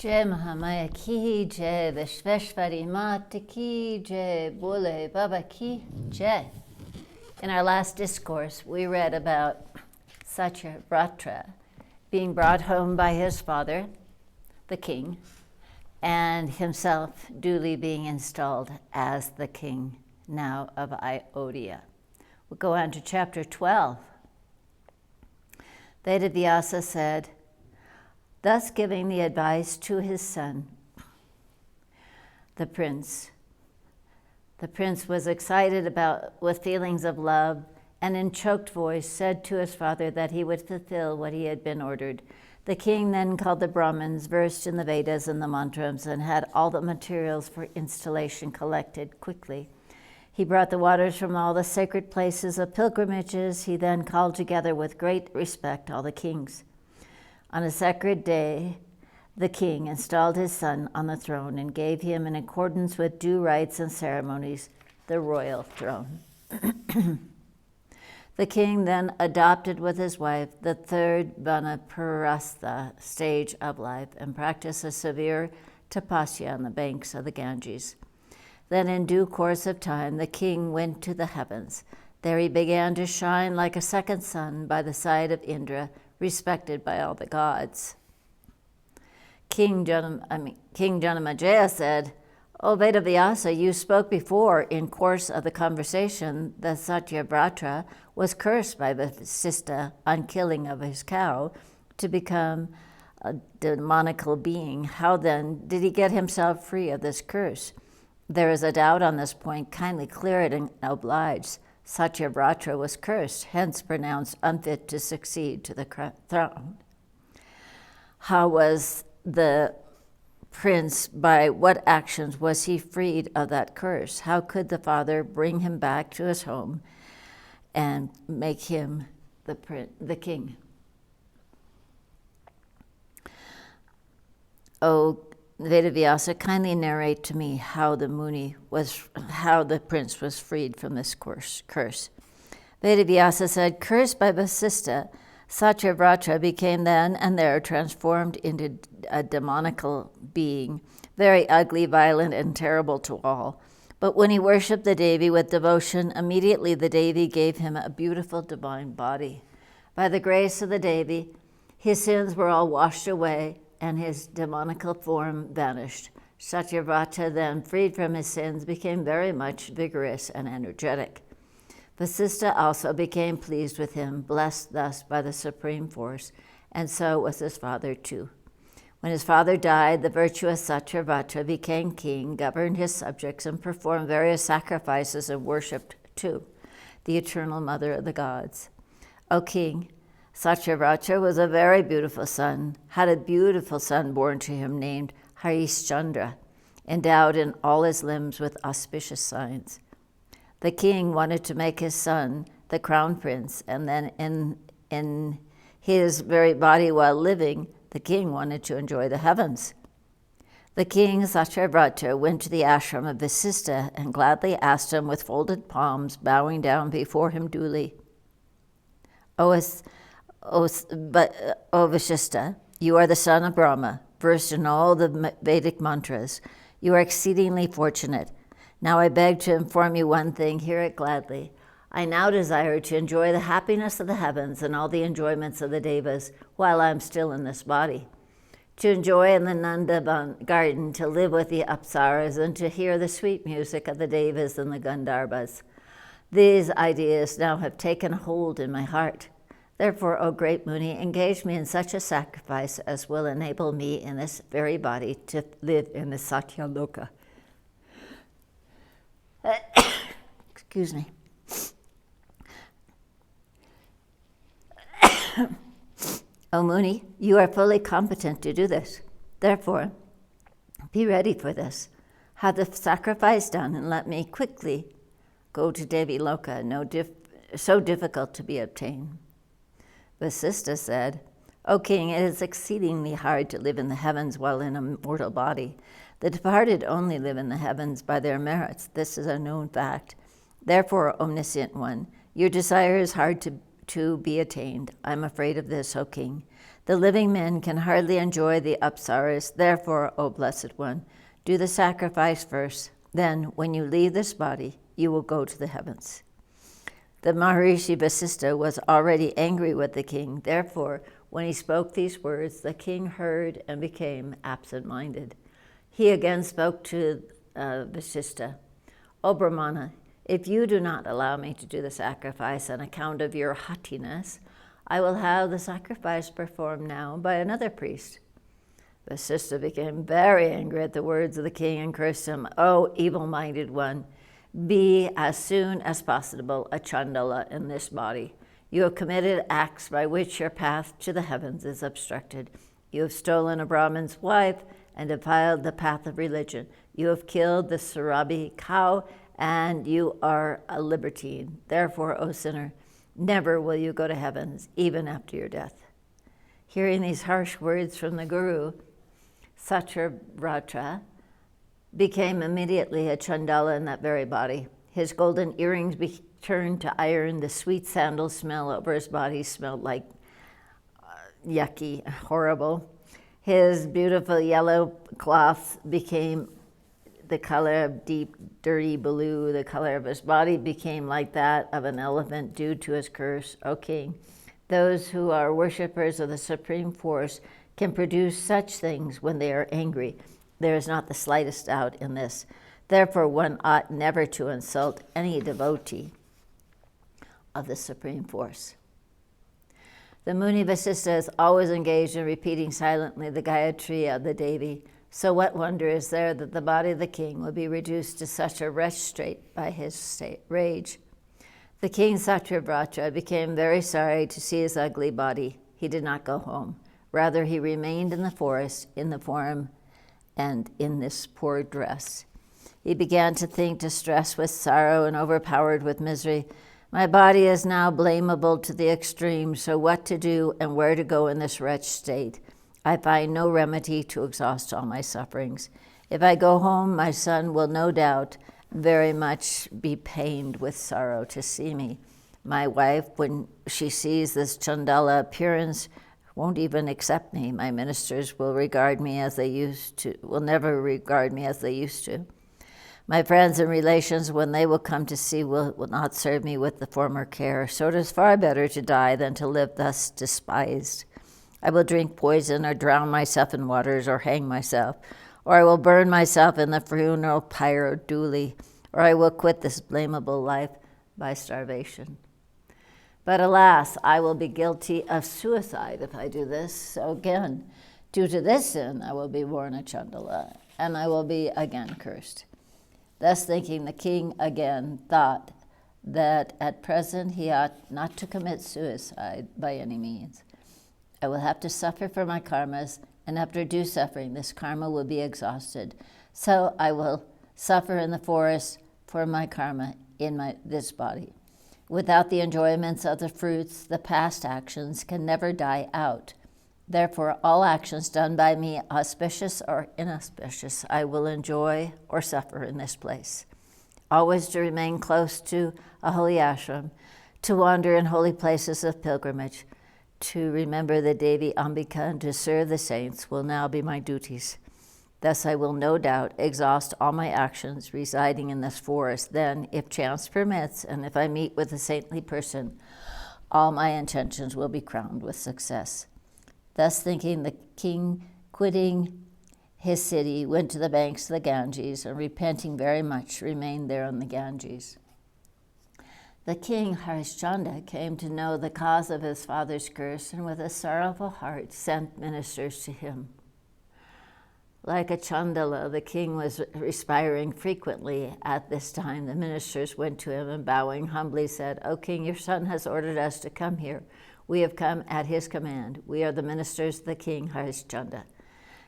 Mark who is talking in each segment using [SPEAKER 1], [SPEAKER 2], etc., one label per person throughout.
[SPEAKER 1] Jai Mahamaya ki jai, Vishveshwari Mata ki jai, Bole Baba ki jai. In our last discourse, we read about Satyavrata being brought home by his father, the king, and himself duly being installed as the king now of Ayodhya. We'll go on to chapter 12. Vyasa said, thus giving the advice to his son, the prince. The prince was excited with feelings of love, and in choked voice said to his father that he would fulfill what he had been ordered. The king then called the Brahmins versed in the Vedas and the mantras and had all the materials for installation collected quickly. He brought the waters from all the sacred places of pilgrimages. He then called together with great respect all the kings. On a sacred day, the king installed his son on the throne and gave him, in accordance with due rites and ceremonies, the royal throne. The king then adopted with his wife the third vanaprastha stage of life and practiced a severe tapasya on the banks of the Ganges. Then in due course of time, the king went to the heavens. There he began to shine like a second sun by the side of Indra, respected by all the gods. King Janamejaya said, O Vyasa, you spoke before in course of the conversation that Satyavrata was cursed by Vasistha on killing of his cow to become a demonical being. How then did he get himself free of this curse? There is a doubt on this point. Kindly clear it and oblige. Satyavrata was cursed, hence pronounced unfit to succeed to the throne. How was the prince, by what actions was he freed of that curse? How could the father bring him back to his home and make him the king? O Vyasa, kindly narrate to me how the prince was freed from this curse. Vyasa said, cursed by Vasistha, Satyavrata became then and there transformed into a demonical being, very ugly, violent, and terrible to all. But when he worshipped the Devi with devotion, immediately the Devi gave him a beautiful divine body. By the grace of the Devi, his sins were all washed away, and his demonical form vanished. Satyavrata then, freed from his sins, became very much vigorous and energetic. Vasistha also became pleased with him, blessed thus by the supreme force, and so was his father too. When his father died, the virtuous Satyavrata became king, governed his subjects, and performed various sacrifices and worshipped too the eternal mother of the gods. O king, Satyavrata was a very beautiful son, had a beautiful son born to him named Harishchandra, endowed in all his limbs with auspicious signs. The king wanted to make his son the crown prince, and then in his very body while living, the king wanted to enjoy the heavens. The king, Satyavrata, went to the ashram of Vasistha and gladly asked him with folded palms, bowing down before him duly, O Vasistha, you are the son of Brahma, versed in all the Vedic mantras. You are exceedingly fortunate. Now I beg to inform you one thing, hear it gladly. I now desire to enjoy the happiness of the heavens and all the enjoyments of the devas while I am still in this body. To enjoy in the Nanda garden, to live with the apsaras, and to hear the sweet music of the devas and the gandharvas. These ideas now have taken hold in my heart. Therefore, O great Muni, engage me in such a sacrifice as will enable me in this very body to live in the Satyaloka. Excuse me. O Muni, you are fully competent to do this. Therefore, be ready for this. Have the sacrifice done and let me quickly go to Devi Loka, so difficult to be obtained. Vasistha said, O king, it is exceedingly hard to live in the heavens while in a mortal body. The departed only live in the heavens by their merits. This is a known fact. Therefore, omniscient one, your desire is hard to be attained. I'm afraid of this, O king. The living men can hardly enjoy the apsaras. Therefore, O Blessed One, do the sacrifice first. Then, when you leave this body, you will go to the heavens. The Maharishi Vasistha was already angry with the king. Therefore, when he spoke these words, the king heard and became absent-minded. He again spoke to Vasistha, O Brahmana, if you do not allow me to do the sacrifice on account of your haughtiness, I will have the sacrifice performed now by another priest. Vasistha became very angry at the words of the king and cursed him, O evil-minded one, be as soon as possible a Chandala in this body. You have committed acts by which your path to the heavens is obstructed. You have stolen a Brahmin's wife and defiled the path of religion. You have killed the Sarabi cow, and you are a libertine. Therefore, O sinner, never will you go to heavens, even after your death. Hearing these harsh words from the Guru, Satyavrata became immediately a Chandala in that very body. His golden earrings turned to iron. The sweet sandal smell over his body smelled like yucky, horrible. His beautiful yellow cloth became the color of deep, dirty blue. The color of his body became like that of an elephant due to his curse. O king, those who are worshippers of the Supreme Force can produce such things when they are angry. There is not the slightest doubt in this. Therefore, one ought never to insult any devotee of the Supreme Force. The Muni Vasistha is always engaged in repeating silently the Gayatri of the Devi. So what wonder is there that the body of the king will be reduced to such a wretched state by his rage? The king Satyavrata became very sorry to see his ugly body. He did not go home. Rather, he remained in the forest, in the form and in this poor dress. He began to think, distressed with sorrow and overpowered with misery. My body is now blamable to the extreme, so what to do and where to go in this wretched state? I find no remedy to exhaust all my sufferings. If I go home, my son will no doubt very much be pained with sorrow to see me. My wife, when she sees this Chandala appearance, won't even accept me. My ministers will regard me as they used to, will never regard me as they used to. My friends and relations, when they will come to see, will not serve me with the former care. So it is far better to die than to live thus despised. I will drink poison or drown myself in waters or hang myself, or I will burn myself in the funeral pyre duly, or I will quit this blamable life by starvation. But alas, I will be guilty of suicide if I do this. So again, due to this sin, I will be born a Chandala, and I will be again cursed. Thus thinking, the king again thought that at present he ought not to commit suicide by any means. I will have to suffer for my karmas, and after due suffering, this karma will be exhausted. So I will suffer in the forest for my karma in this body. Without the enjoyments of the fruits, the past actions can never die out. Therefore, all actions done by me, auspicious or inauspicious, I will enjoy or suffer in this place. Always to remain close to a holy ashram, to wander in holy places of pilgrimage, to remember the Devi Ambika and to serve the saints will now be my duties. Thus I will no doubt exhaust all my actions residing in this forest. Then, if chance permits, and if I meet with a saintly person, all my intentions will be crowned with success. Thus thinking, the king, quitting his city, went to the banks of the Ganges, and repenting very much, remained there on the Ganges. The king, Harishchandra, came to know the cause of his father's curse, and with a sorrowful heart sent ministers to him. Like a Chandala, the king was respiring frequently at this time. The ministers went to him and bowing humbly said, O king, your son has ordered us to come here. We have come at his command. We are the ministers of the king, Harishchandra.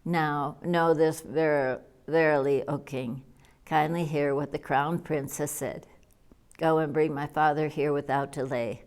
[SPEAKER 1] Now, know this verily, O king. Kindly hear what the crown prince has said. Go and bring my father here without delay.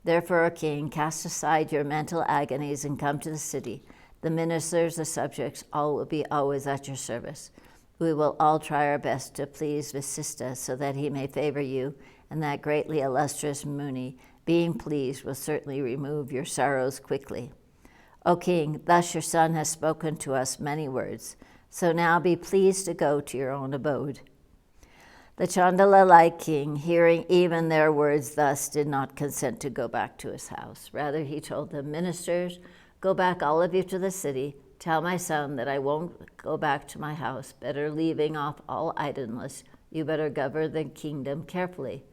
[SPEAKER 1] Therefore, O king, cast aside your mental agonies and come to the city. The ministers, the subjects, all will be always at your service. We will all try our best to please Vasistha so that he may favor you, and that greatly illustrious Muni, being pleased, will certainly remove your sorrows quickly. O king, thus your son has spoken to us many words. So now be pleased to go to your own abode. The Chandala-like king, hearing even their words thus, did not consent to go back to his house. Rather, he told the ministers, go back all of you to the city. Tell my son that I won't go back to my house. Better leaving off all idleness. You better govern the kingdom carefully.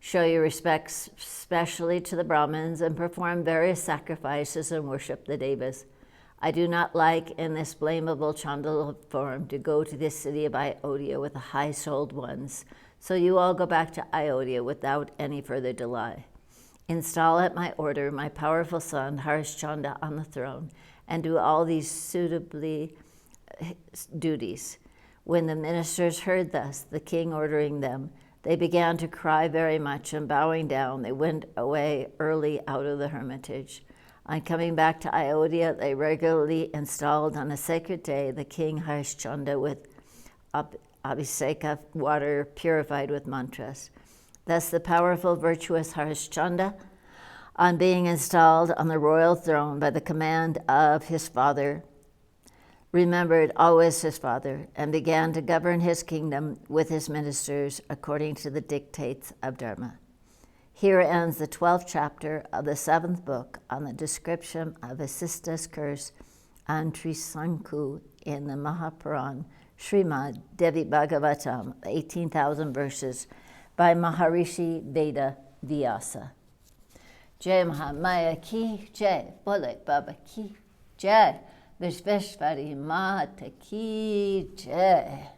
[SPEAKER 1] Show your respects specially to the Brahmins and perform various sacrifices and worship the Devas. I do not like in this blamable Chandala form to go to this city of Ayodhya with the high-souled ones. So you all go back to Ayodhya without any further delay. Install at my order my powerful son Harishchandra on the throne and do all these suitably duties. When the ministers heard thus, the king ordering them, they began to cry very much, and bowing down, they went away early out of the hermitage. On coming back to Ayodhya, they regularly installed on a sacred day the king Harishchandra with abhiseka, water purified with mantras. Thus the powerful, virtuous Harishchandra, on being installed on the royal throne by the command of his father, remembered always his father, and began to govern his kingdom with his ministers according to the dictates of Dharma. Here ends the 12th chapter of the 7th book on the description of Vasista's curse on Trisanku in the Mahapuran, Srimad, Devi Bhagavatam, 18,000 verses, by Maharishi Veda Vyasa. Jai Mahamaya ki jai, Bole Baba ki jai. Vishveshvari Mata ki jai.